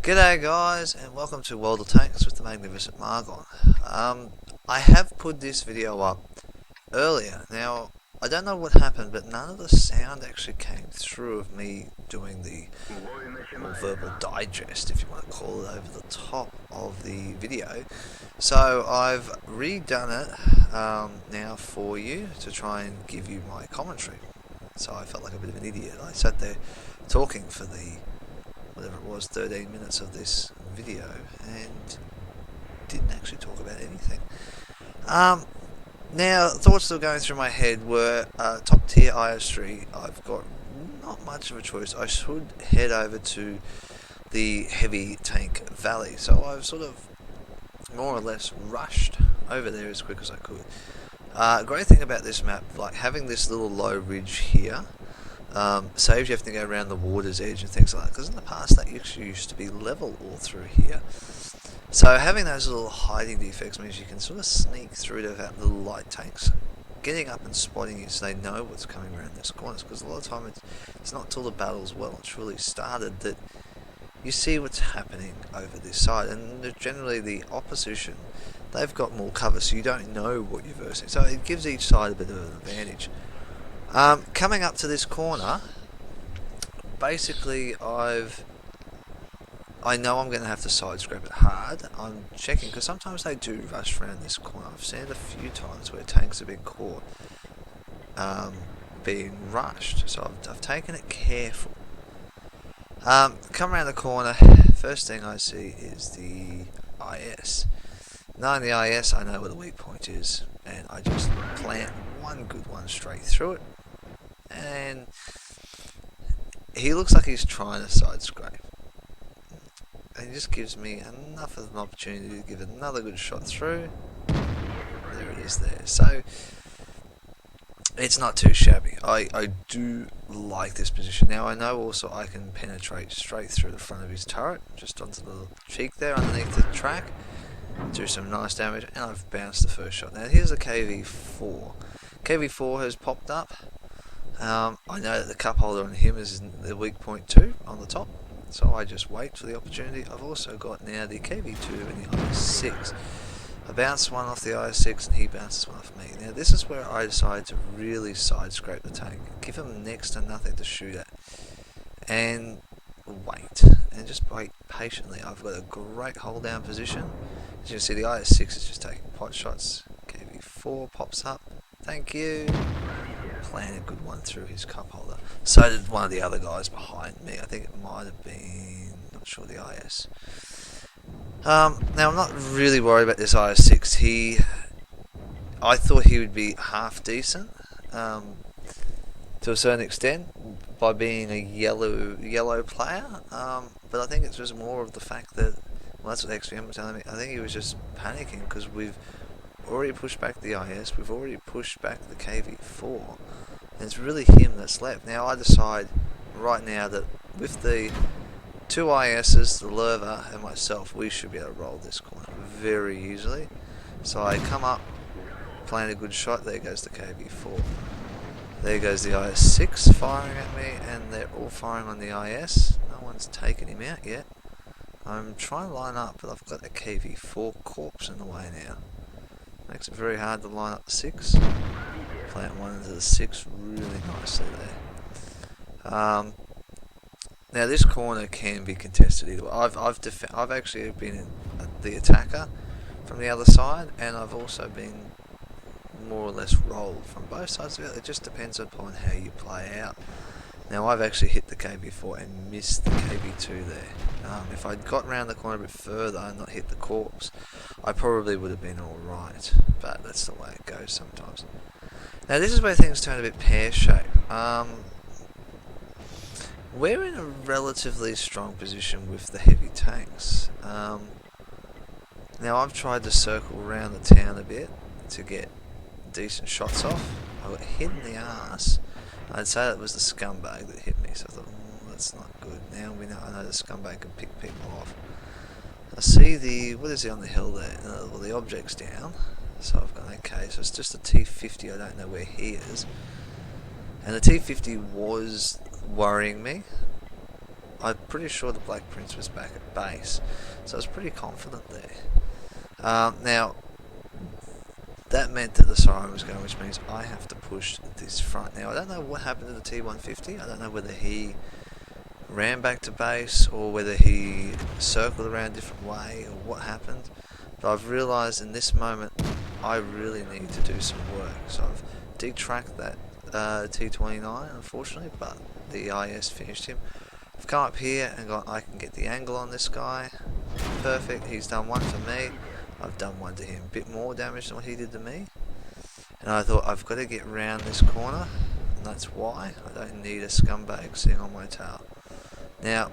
G'day guys, and welcome to World of Tanks with the Magnificent Margon. I have put this video up earlier. Now, I don't know what happened, but none of the sound actually came through of me doing the more verbal digest, if you want to call it, over the top of the video. So I've redone it now for you to try and give you my commentary. So I felt like a bit of an idiot. I sat there talking for the whatever it was, 13 minutes of this video, and didn't actually talk about anything. Now, thoughts still going through my head were top tier IS3. I've got not much of a choice. I should head over to the heavy tank valley, so I've sort of more or less rushed over there as quick as I could. Great thing about this map, like having this little low ridge here, saves you having to go around the water's edge and things like that, because in the past that actually used to be level all through here. So having those little hiding defects means you can sort of sneak through to that little light tanks, getting up and spotting you so they know what's coming around those corners, because a lot of time it's not till the battle's well and truly started that you see what's happening over this side, and generally the opposition, they've got more cover, so you don't know what you're versing, so it gives each side a bit of an advantage. Coming up to this corner, basically I know I'm going to have to side scrape it hard. I'm checking, because sometimes they do rush around this corner. I've seen it a few times where tanks have been caught being rushed, so I've taken it careful. Come around the corner, first thing I see is the IS. Knowing the IS, I know where the weak point is, and I just plant one good one straight through it. And he looks like he's trying to side scrape, and he just gives me enough of an opportunity to give another good shot through. There it is there. So it's not too shabby. I do like this position. Now I know also I can penetrate straight through the front of his turret, just onto the cheek there underneath the track, do some nice damage, and I've bounced the first shot. Now here's a KV4. KV4 has popped up. I know that the cup holder on him is the weak point too on the top, so I just wait for the opportunity. I've also got now the KV2 and the IS6. I bounce one off the IS6 and he bounces one off me. Now this is where I decide to really side scrape the tank, give him next to nothing to shoot at, and wait, and just wait patiently. I've got a great hold down position. As you can see, the IS6 is just taking pot shots. KV4 pops up, thank you. Plant a good one through his cup holder. So did one of the other guys behind me. I think it might have been, not sure, the IS. Now I'm not really worried about this IS6. I thought he would be half decent, to a certain extent, by being a yellow player. But I think it's just more of the fact that, well, that's what XPM was telling me. I think he was just panicking because we've already pushed back the IS, we've already pushed back the KV4, and it's really him that's left. Now I decide right now that with the two ISs, the Lurva and myself, we should be able to roll this corner very easily. So I come up, plant a good shot, there goes the KV4. There goes the IS6 firing at me, and they're all firing on the IS. No one's taken him out yet. I'm trying to line up, but I've got a KV4 corpse in the way now. Makes it very hard to line up the 6. Plant one into the 6 really nicely there. Now this corner can be contested either way. I've actually been the attacker from the other side, and I've also been more or less rolled from both sides of it. It just depends upon how you play out. Now I've actually hit the KV4 and missed the KV2 there. If I'd got round the corner a bit further and not hit the corpse, I probably would have been alright, but that's the way it goes sometimes. Now this is where things turn a bit pear-shaped. We're in a relatively strong position with the heavy tanks. Now I've tried to circle around the town a bit to get decent shots off. I got hit in the arse. I'd say that was the scumbag that hit me, so I thought, that's not good. Now I know the scumbag can pick people off. I see what is he on the hill there? Well, the object's down, so I've gone, okay, so it's just a T50, I don't know where he is. And the T50 was worrying me. I'm pretty sure the Black Prince was back at base, so I was pretty confident there. Now, that meant that the siren was going, which means I have to push this front. Now, I don't know what happened to the T-150. I don't know whether he ran back to base or whether he circled around a different way or what happened. But I've realised in this moment I really need to do some work. So I've detracked that T-29, unfortunately, but the IS finished him. I've come up here and gone, I can get the angle on this guy. Perfect, he's done one for me. I've done one to him. A bit more damage than what he did to me. And I thought, I've got to get round this corner, and that's why. I don't need a scumbag sitting on my tail. Now,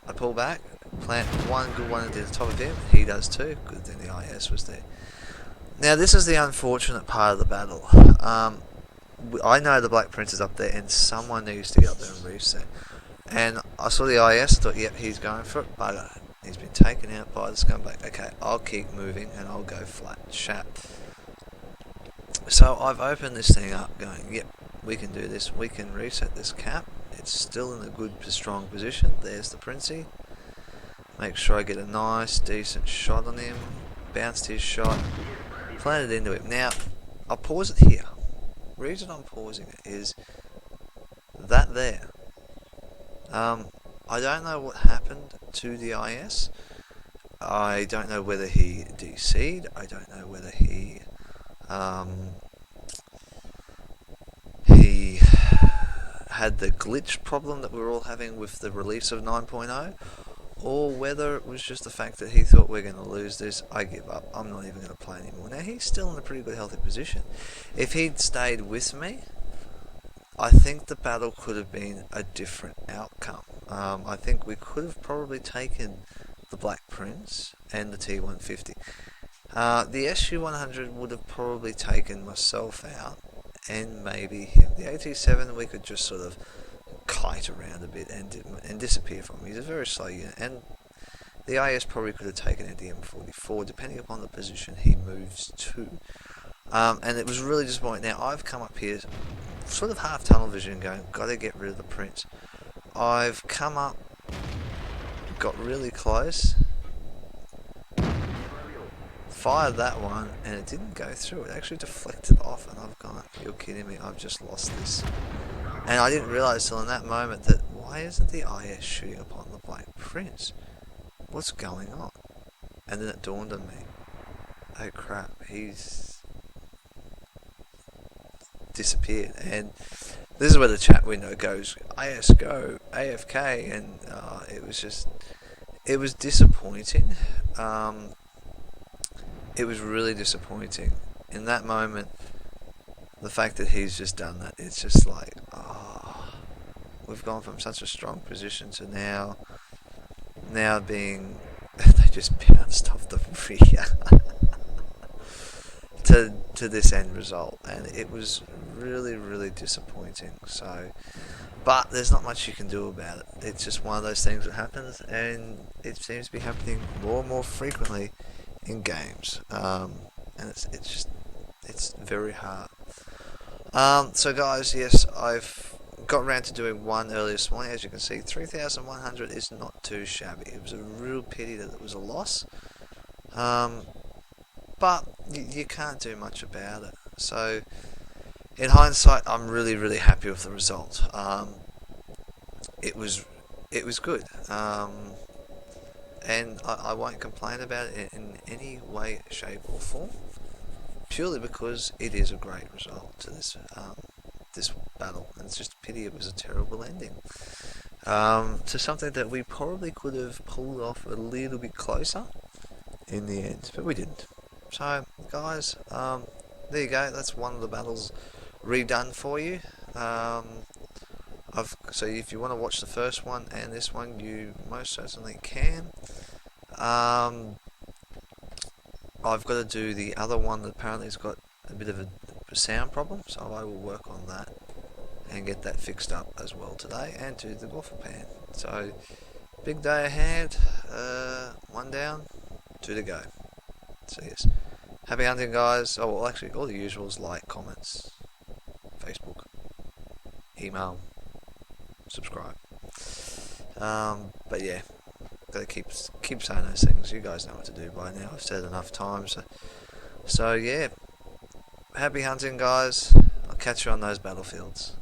I pull back, plant one good one at the top of him. He does too. Good thing the IS was there. Now, this is the unfortunate part of the battle. I know the Black Prince is up there, and someone needs to get up there and reset. And I saw the IS, thought, yep, he's going for it. Bugger. He's been taken out by the scumbag. Okay, I'll keep moving and I'll go flat. Shat. So I've opened this thing up going, yep, we can do this. We can reset this cap. It's still in a good, strong position. There's the Princey. Make sure I get a nice, decent shot on him. Bounced his shot. Planted into him. Now, I'll pause it here. The reason I'm pausing it is that there. I don't know what happened to the IS. I don't know whether he DC'd. I don't know whether he had the glitch problem that we're all having with the release of 9.0, or whether it was just the fact that he thought we're going to lose this. I give up. I'm not even going to play anymore. Now he's still in a pretty good healthy position. If he'd stayed with me, I think the battle could have been a different outcome. I think we could have probably taken the Black Prince and the T-150. The SU-100 would have probably taken myself out and maybe him. The AT-7 we could just sort of kite around a bit and disappear from him. He's a very slow unit, and the IS probably could have taken out the M44 depending upon the position he moves to. And it was really disappointing. Now I've come up here sort of half tunnel vision going, gotta get rid of the Prince. I've come up, got really close, fired that one, and it didn't go through. It actually deflected off, and I've gone, you're kidding me, I've just lost this. And I didn't realise till in that moment that, why isn't the IS shooting upon the Black Prince? What's going on? And then it dawned on me, oh crap, he's disappeared. And this is where the chat window goes, IS go, AFK, and it was disappointing. It was really disappointing. In that moment, the fact that he's just done that, it's just like, we've gone from such a strong position to now being, they just bounced off the rear to this end result, and it was really, really disappointing. So, but there's not much you can do about it. It's just one of those things that happens, and it seems to be happening more and more frequently in games, and it's very hard. So guys, yes, I've got around to doing one earlier this morning. As you can see, 3,100 is not too shabby. It was a real pity that it was a loss, but you can't do much about it. So in hindsight, I'm really, really happy with the result. It was good, and I won't complain about it in any way, shape or form, purely because it is a great result to this battle, and it's just a pity it was a terrible ending to something that we probably could have pulled off a little bit closer in the end, but we didn't. So guys, there you go, that's one of the battles redone for you. So if you want to watch the first one and this one, you most certainly can. I've got to do the other one that apparently has got a bit of a sound problem, so I will work on that and get that fixed up as well today, and do the Golfer Pan. So big day ahead, one down, two to go. So yes, happy hunting guys. Oh well, actually all the usuals, like, comments, Facebook, email, subscribe. But yeah, gotta keep saying those things. You guys know what to do by now. I've said enough times. So yeah, happy hunting, guys. I'll catch you on those battlefields.